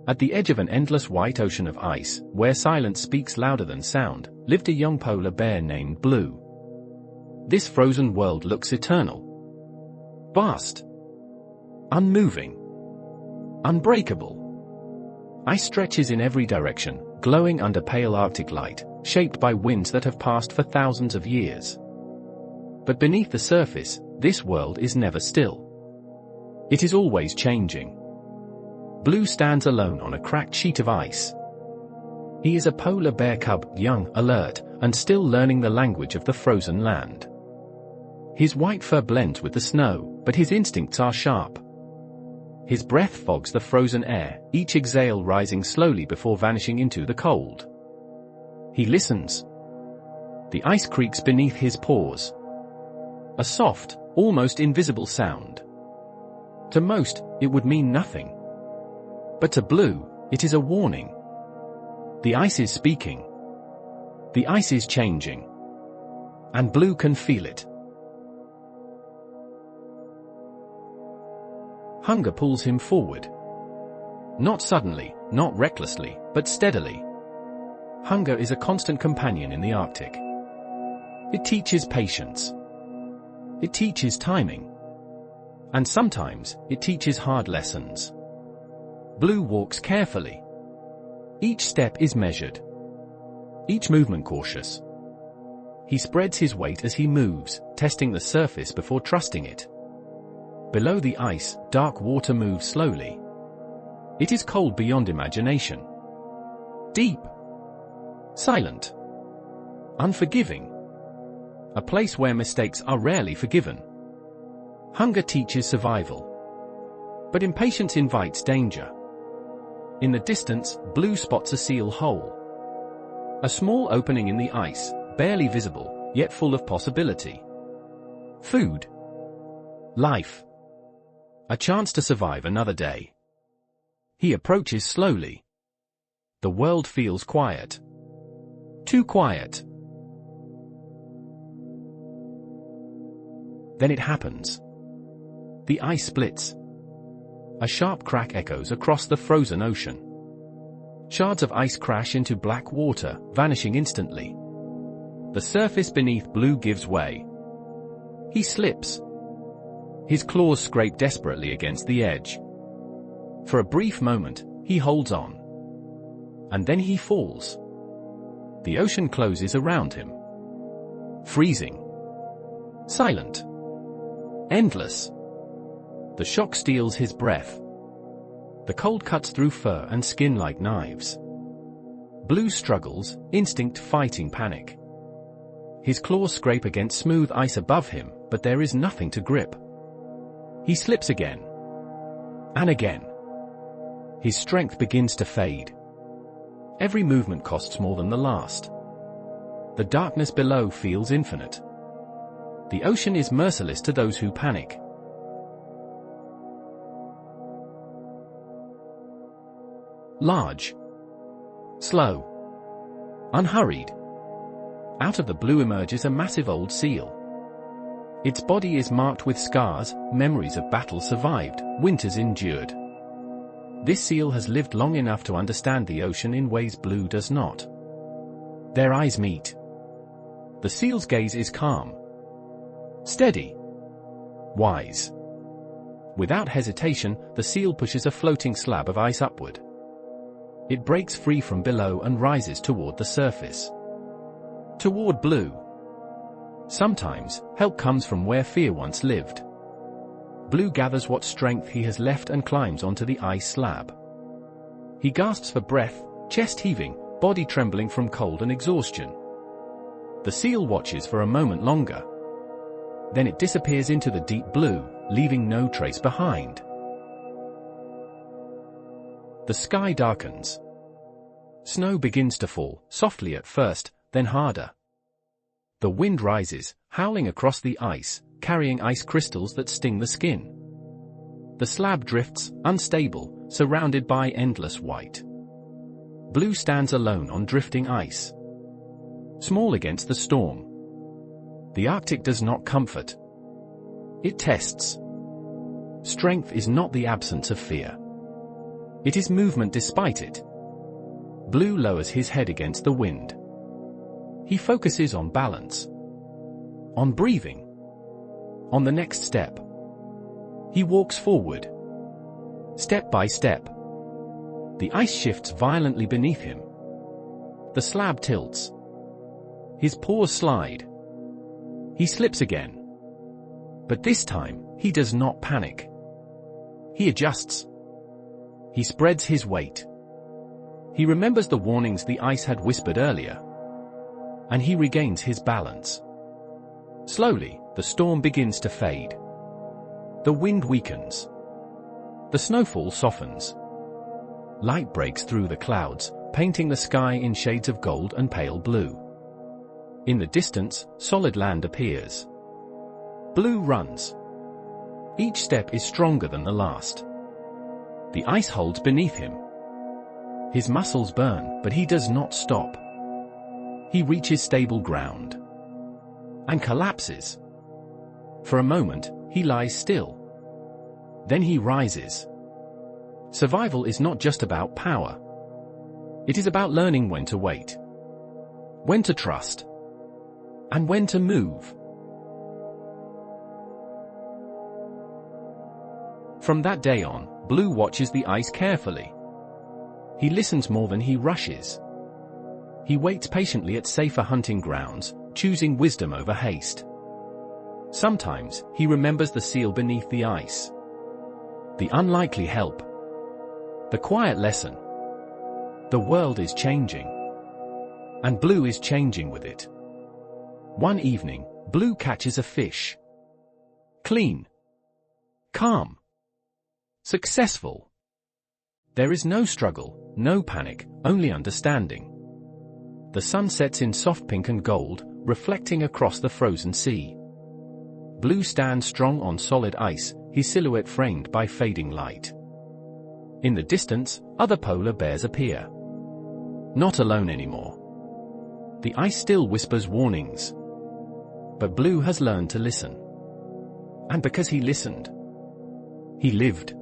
At the edge of an endless white ocean of ice, where silence speaks louder than sound, lived a young polar bear named Bleu. This frozen world looks eternal. Vast. Unmoving. Unbreakable. Ice stretches in every direction, glowing under pale Arctic light, shaped by winds that have passed for thousands of years. But beneath the surface, this world is never still. It is always changing. Bleu stands alone on a cracked sheet of ice. He is a polar bear cub, young, alert, and still learning the language of the frozen land. His white fur blends with the snow, but his instincts are sharp. His breath fogs the frozen air, each exhale rising slowly before vanishing into the cold. He listens. The ice creaks beneath his paws. A soft, almost invisible sound. To most, it would mean nothing. But to Bleu, it is a warning. The ice is speaking. The ice is changing. And Bleu can feel it. Hunger pulls him forward. Not suddenly, not recklessly, but steadily. Hunger is a constant companion in the Arctic. It teaches patience. It teaches timing. And sometimes, it teaches hard lessons. Bleu walks carefully. Each step is measured. Each movement cautious. He spreads his weight as he moves, testing the surface before trusting it. Below the ice, dark water moves slowly. It is cold beyond imagination. Deep. Silent. Unforgiving. A place where mistakes are rarely forgiven. Hunger teaches survival. But impatience invites danger. In the distance, Bleu spots a seal hole. A small opening in the ice, barely visible, yet full of possibility. Food. Life. A chance to survive another day. He approaches slowly. The world feels quiet. Too quiet. Then it happens. The ice splits. A sharp crack echoes across the frozen ocean. Shards of ice crash into black water, vanishing instantly. The surface beneath Bleu gives way. He slips. His claws scrape desperately against the edge. For a brief moment, he holds on. And then he falls. The ocean closes around him. Freezing. Silent. Endless. The shock steals his breath. The cold cuts through fur and skin like knives. Bleu struggles, instinct fighting panic. His claws scrape against smooth ice above him, but there is nothing to grip. He slips again. And again. His strength begins to fade. Every movement costs more than the last. The darkness below feels infinite. The ocean is merciless to those who panic. Large. Slow. Unhurried. Out of the blue emerges a massive old seal. Its body is marked with scars, memories of battles survived, winters endured. This seal has lived long enough to understand the ocean in ways Bleu does not. Their eyes meet. The seal's gaze is calm. Steady. Wise. Without hesitation, the seal pushes a floating slab of ice upward. It breaks free from below and rises toward the surface. Toward Bleu. Sometimes, help comes from where fear once lived. Bleu gathers what strength he has left and climbs onto the ice slab. He gasps for breath, chest heaving, body trembling from cold and exhaustion. The seal watches for a moment longer. Then it disappears into the deep blue, leaving no trace behind. The sky darkens. Snow begins to fall, softly at first, then harder. The wind rises, howling across the ice, carrying ice crystals that sting the skin. The slab drifts, unstable, surrounded by endless white. Bleu stands alone on drifting ice. Small against the storm. The Arctic does not comfort. It tests. Strength is not the absence of fear. It is movement despite it. Bleu lowers his head against the wind. He focuses on balance, on breathing, on the next step. He walks forward, step by step. The ice shifts violently beneath him. The slab tilts. His paws slide. He slips again. But this time, he does not panic. He adjusts. He spreads his weight. He remembers the warnings the ice had whispered earlier. And he regains his balance. Slowly, the storm begins to fade. The wind weakens. The snowfall softens. Light breaks through the clouds, painting the sky in shades of gold and pale blue. In the distance, solid land appears. Bleu runs. Each step is stronger than the last. The ice holds beneath him. His muscles burn, but he does not stop. He reaches stable ground. And collapses. For a moment, he lies still. Then he rises. Survival is not just about power. It is about learning when to wait, when to trust, and when to move. From that day on, Bleu watches the ice carefully. He listens more than he rushes. He waits patiently at safer hunting grounds, choosing wisdom over haste. Sometimes, he remembers the seal beneath the ice. The unlikely help. The quiet lesson. The world is changing. And Bleu is changing with it. One evening, Bleu catches a fish. Clean. Calm. Successful. There is no struggle, no panic, only understanding. The sun sets in soft pink and gold, reflecting across the frozen sea. Bleu stands strong on solid ice, his silhouette framed by fading light. In the distance, other polar bears appear. Not alone anymore. The ice still whispers warnings. But Bleu has learned to listen. And because he listened, he lived.